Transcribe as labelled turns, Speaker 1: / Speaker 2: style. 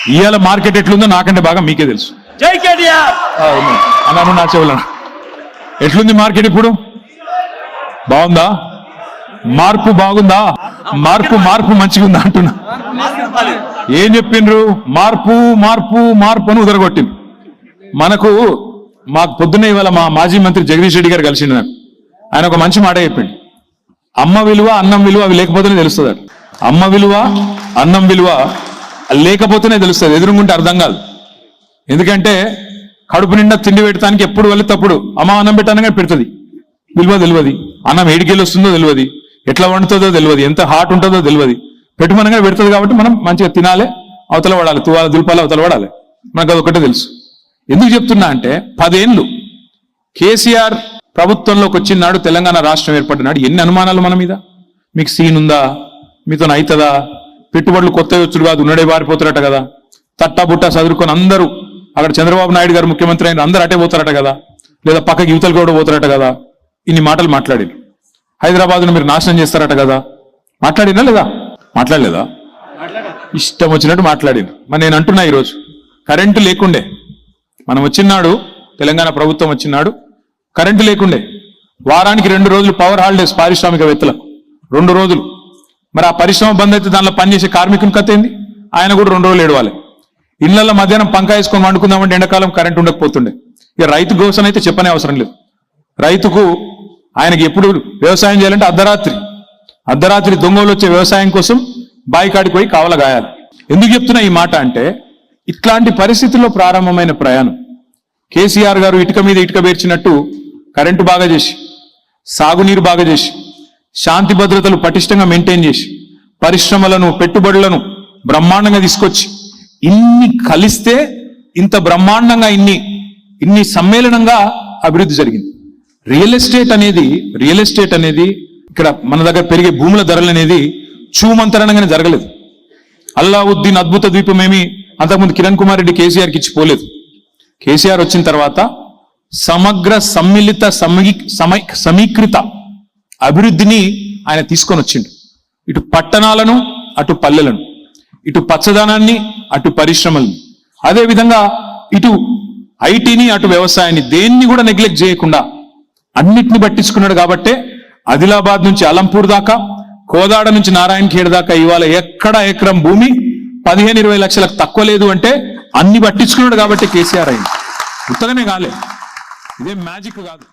Speaker 1: ఇవాళ మార్కెట్ ఎట్లుందో నాకంటే బాగా మీకే తెలుసు.
Speaker 2: జై కేటీఆర్
Speaker 1: అన్నాను నా చెవులను. ఎట్లుంది మార్కెట్ ఇప్పుడు? బాగుందా? మార్పు బాగుందా? మార్పు మంచిగా ఉందా అంటున్నా. ఏం చెప్పిండ్రు? మార్పు మార్పు మార్పు అని ఉదరగొట్టింది. మాకు పొద్దున్నే ఇవాళ మా మాజీ మంత్రి జగదీష్ రెడ్డి గారు కలిసిండు. నాకు ఆయన ఒక మంచి మాట చెప్పిండు. అమ్మ విలువ అన్నం విలువ అవి లేకపోతేనే తెలుస్తుంది. అమ్మ విలువ అన్నం విలువ లేకపోతేనే తెలుస్తుంది, ఎదురుగుంటే అర్థం కాదు. ఎందుకంటే కడుపు నిండా తిండి పెట్టడానికి ఎప్పుడు వెళ్ళి తప్పుడు అమ్మ అన్నం పెట్టానగా పెడుతుంది, విలువ తెలియదు. అన్నం ఏడికెళ్ళి వస్తుందో తెలియదు, ఎట్లా వండుతుందో తెలియదు, ఎంత హాట్ ఉంటుందో తెలియదు. పెట్టుమనగా పెడుతుంది కాబట్టి మనం మంచిగా తినాలి, అవతల పడాలి, దుల్పాలి, అవతల పడాలి. మనకు అది ఒకటే తెలుసు. ఎందుకు చెప్తున్నా అంటే 10 ఏళ్ళు కేసీఆర్ ప్రభుత్వంలోకి వచ్చినాడు, తెలంగాణ రాష్ట్రం ఏర్పడినాడు. ఎన్ని అనుమానాలు మన మీద. మీకు సీన్ ఉందా, మీతో అవుతుందా, పెట్టుబడులు కొత్త వచ్చుడు కాదు, ఉన్నడే బారిపోతారట కదా, తట్టా బుట్టా చదువుకొని అందరూ అక్కడ చంద్రబాబు నాయుడు గారు ముఖ్యమంత్రి అయిన అందరూ అటే పోతారట కదా, లేదా పక్కకి యువతలు కూడా పోతారట కదా. ఇన్ని మాటలు మాట్లాడి హైదరాబాద్ను మీరు నాశనం చేస్తారట కదా. మాట్లాడినా లేదా? మాట్లాడలేదా? ఇష్టం వచ్చినట్టు మాట్లాడింది. మరి నేను అంటున్నా, ఈరోజు కరెంటు లేకుండే మనం వచ్చినాడు, తెలంగాణ ప్రభుత్వం వచ్చినాడు, కరెంటు లేకుండే వారానికి 2 రోజులు పవర్ హాలిడేస్ పారిశ్రామికవేత్తలకు 2 రోజులు. మరి ఆ పరిశ్రమ బంద్ అయితే దానిలో పనిచేసే కార్మికుని కథ ఏంది? ఆయన కూడా 2 రోజులు ఏడవాలి. ఇళ్లలో మధ్యాహ్నం పంకా వేసుకొని వండుకుందామంటే ఎండాకాలం కరెంట్ ఉండకపోతుండే. ఇక రైతు కోసం అయితే చెప్పనే అవసరం లేదు. రైతుకు ఆయనకి ఎప్పుడు వ్యవసాయం చేయాలంటే అర్ధరాత్రి దొంగలు వచ్చే వ్యవసాయం కోసం బాయికాడికి పోయి కావల గాయాలి. ఎందుకు చెప్తున్నా ఈ మాట అంటే, ఇట్లాంటి పరిస్థితుల్లో ప్రారంభమైన ప్రయాణం కేసీఆర్ గారు ఇటుక మీద ఇటుక పేర్చినట్టు కరెంటు బాగా చేసి, సాగునీరు బాగా చేసి, శాంతి భద్రతలు పటిష్టంగా మెయింటైన్ చేసి, పరిశ్రమలను పెట్టుబడులను బ్రహ్మాండంగా తీసుకొచ్చి, ఇన్ని కలిస్తే ఇంత బ్రహ్మాండంగా ఇన్ని సమ్మేళనంగా అభివృద్ధి జరిగింది. రియల్ ఎస్టేట్ అనేది ఇక్కడ మన దగ్గర పెరిగే భూముల ధరలు అనేది చూమంతరణంగానే జరగలేదు. అల్లావుద్దీన్ అద్భుత ద్వీపమేమి అంతకుముందు కిరణ్ కుమార్ రెడ్డి కేసీఆర్కి ఇచ్చిపోలేదు. కేసీఆర్ వచ్చిన తర్వాత సమగ్ర సమ్మిళిత సమీకృత అభివృద్ధిని ఆయన తీసుకొని వచ్చిండు. ఇటు పట్టణాలను, అటు పల్లెలను, ఇటు పచ్చదనాన్ని, అటు పరిశ్రమలను, అదేవిధంగా ఇటు ఐటీని, అటు వ్యవసాయాన్ని, దేన్ని కూడా నెగ్లెక్ట్ చేయకుండా అన్నిటిని పట్టించుకున్నాడు. కాబట్టే ఆదిలాబాద్ నుంచి అలంపూర్ దాకా, కోదాడ నుంచి నారాయణ ఖేడ్ దాకా ఇవాళ ఎక్కడ ఎకరం భూమి 15-20 లక్షలకు తక్కువ లేదు అంటే అన్ని పట్టించుకున్నాడు కాబట్టి కేసీఆర్ అయింది. ఉత్తగానే కాలే, ఇదేం మ్యాజిక్ కాదు.